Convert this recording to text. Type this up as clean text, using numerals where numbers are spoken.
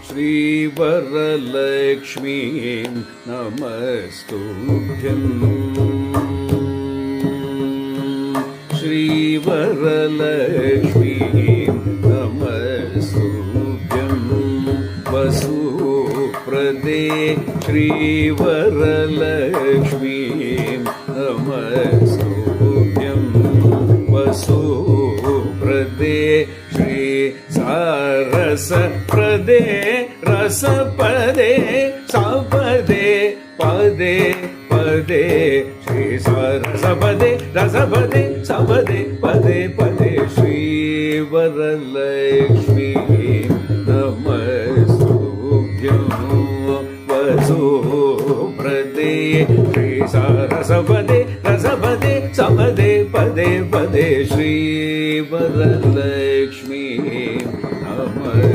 श्रीवरलक्ष्मीं नमस्तुभ्यं श्रीवरलक्ष्मीं नमस्तुभ्यं वसुप्रदे श्रीवरलक्ष्मीं नमस्तुभ्यं वसुप्रदे श्री सारसप्रदे रसपदे सपदे पदे पदे श्री सारसपदे रसपदे सपदे पदे पदे श्रीवरलक्ष्मीं नमस्तुभ्यं वसुप्रदे श्री सारसपदे रसपदे सपदे पदे पदे श्रीवरलक्ष्मीं नमः।